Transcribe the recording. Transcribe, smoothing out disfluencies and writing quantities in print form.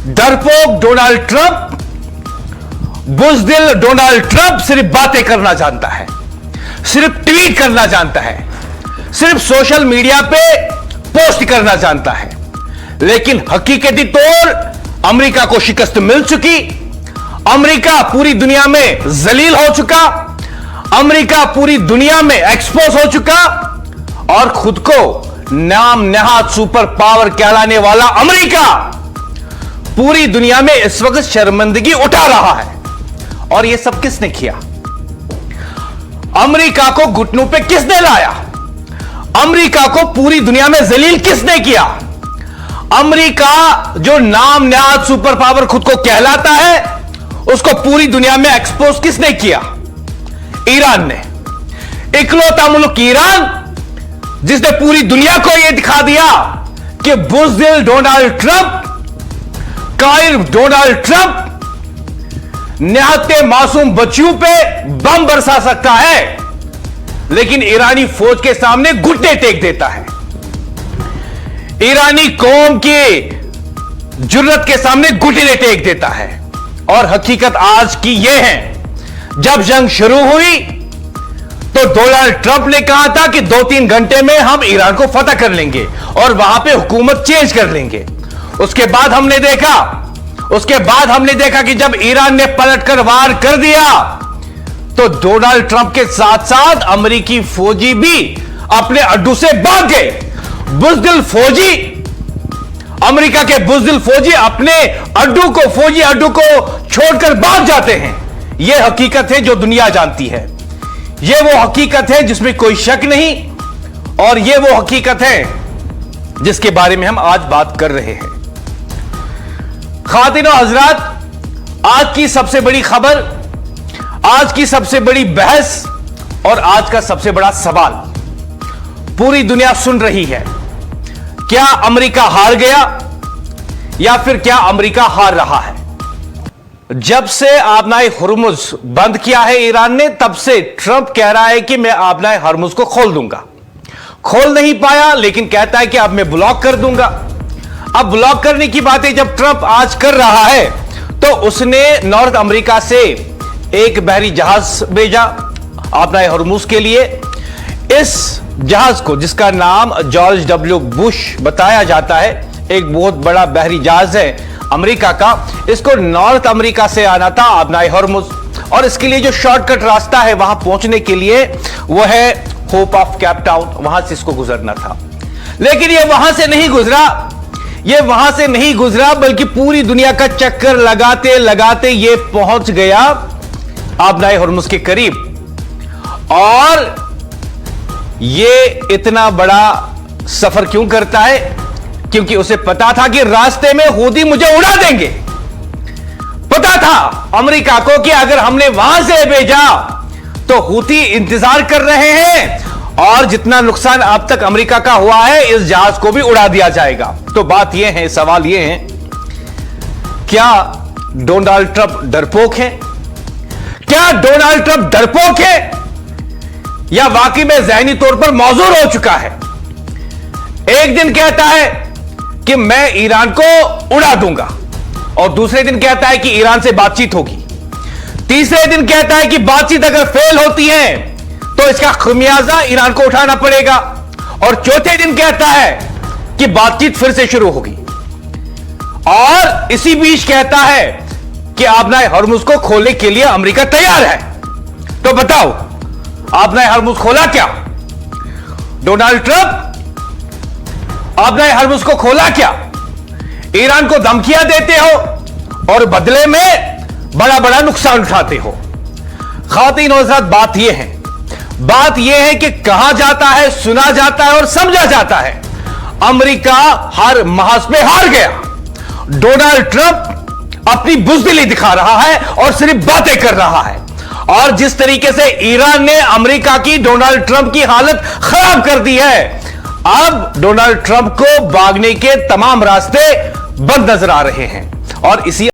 डरपोक Donald Trump, बुज़दिल Donald Trump सिर्फ बातें करना जानता है, सिर्फ ट्वीट करना जानता है, सिर्फ सोशल मीडिया पे पोस्ट करना जानता है। लेकिन हकीकती तौर अमेरिका को शिकस्त मिल चुकी, अमेरिका पूरी दुनिया में जलील हो चुका, अमेरिका पूरी दुनिया में एक्सपोज हो चुका और खुद को नाम नहाद सुपर पावर कहलाने वाला अमेरिका पूरी दुनिया में इस वक्त शर्मिंदगी उठा रहा है। और यह सब किसने किया? अमेरिका को घुटनों पे किसने लाया? अमेरिका को पूरी दुनिया में जलील किसने किया? अमेरिका जो नाम नहाद सुपर पावर खुद को कहलाता है, उसको पूरी दुनिया में एक्सपोज किसने किया? ईरान ने। इकलौता मुल्क ईरान जिसने पूरी दुनिया को यह दिखा दिया कि बुज़दिल डोनाल्ड ट्रंप, कायर डोनाल्ड ट्रंप निहत्ते मासूम बच्चियों पे बम बरसा सकता है, लेकिन ईरानी फौज के सामने घुटने टेक देता है। ईरानी कौम की जुर्रत के सामने घुटने टेक देता है। और हकीकत आज की यह है, जब जंग शुरू हुई तो डोनाल्ड ट्रंप ने कहा था कि 2-3 घंटे में हम ईरान को फतह कर लेंगे और वहां पे हुकूमत चेंज कर लेंगे। उसके बाद हमने देखा कि जब ईरान ने पलटकर वार कर दिया तो डोनाल्ड ट्रंप के साथ साथ अमेरिकी फौजी भी अपने अड्डू से भाग गए। बुज़दिल फौजी, अमेरिका के बुज़दिल फौजी अपने फौजी अड्डू को छोड़कर भाग जाते हैं। यह हकीकत है जो दुनिया जानती है। यह वो हकीकत है जिसमें कोई शक नहीं, और यह वो हकीकत है जिसके बारे में हम आज बात कर रहे हैं। खातिन और हजरात, आज की सबसे बड़ी खबर, आज की सबसे बड़ी बहस और आज का सबसे बड़ा सवाल पूरी दुनिया सुन रही है। क्या अमेरिका हार गया या फिर क्या अमेरिका हार रहा है? जब से आबनाए हरमुज बंद किया है ईरान ने, तब से ट्रंप कह रहा है कि मैं आबनाए हरमुज को खोल दूंगा। खोल नहीं पाया, लेकिन कहता है कि अब मैं ब्लॉक कर दूंगा। अब ब्लॉक करने की बातें जब ट्रंप आज कर रहा है, तो उसने नॉर्थ अमेरिका से एक बहरी जहाज भेजा आबनाए हरमुज के लिए। इस जहाज को, जिसका नाम जॉर्ज डब्ल्यू बुश बताया जाता है, एक बहुत बड़ा बहरी जहाज है अमेरिका का, इसको नॉर्थ अमेरिका से आना था आबनाए हरमुज, और इसके लिए जो शॉर्टकट रास्ता है वहां पहुंचने के लिए वो है होप ऑफ केप टाउन, वहां से इसको गुजरना था। लेकिन ये वहां से नहीं गुजरा, बल्कि पूरी दुनिया का चक्कर लगाते लगाते ये पहुंच गया आबनाए हरमुज के करीब। और ये इतना बड़ा सफर क्यों करता है? क्योंकि उसे पता था कि रास्ते में हूती मुझे उड़ा देंगे। पता था अमेरिका को कि अगर हमने वहां से भेजा तो हूती इंतजार कर रहे हैं और जितना नुकसान अब तक अमेरिका का हुआ है, इस जहाज को भी उड़ा दिया जाएगा। तो बात यह है, सवाल यह है, क्या डोनाल्ड ट्रंप डरपोक है? क्या डोनाल्ड ट्रंप डरपोक है या वाकई में जहनी तौर पर मौजूर हो चुका है? एक दिन कहता है कि मैं ईरान को उड़ा दूंगा, और दूसरे दिन कहता है कि ईरान से बातचीत होगी, तीसरे दिन कहता है कि बातचीत अगर फेल होती है तो इसका खमियाजा ईरान को उठाना पड़ेगा, और चौथे दिन कहता है कि बातचीत फिर से शुरू होगी, और इसी बीच कहता है कि आबनाए हरमुज को खोलने के लिए अमेरिका तैयार है। तो बताओ, आबनाए हरमुज खोला क्या? डोनाल्ड ट्रंप आबनाए हरमुज को खोला क्या? ईरान को धमकियां देते हो और बदले में बड़ा बड़ा नुकसान उठाते हो। खातिन और हज़रात, बात यह है कि कहा जाता है, सुना जाता है और समझा जाता है अमेरिका हर महाज पे हार गया। डोनाल्ड ट्रंप अपनी बुज़दिली दिखा रहा है और सिर्फ बातें कर रहा है, और जिस तरीके से ईरान ने अमेरिका की, डोनाल्ड ट्रंप की हालत खराब कर दी है, अब डोनाल्ड ट्रंप को भागने के तमाम रास्ते बंद नजर आ रहे हैं। और इसी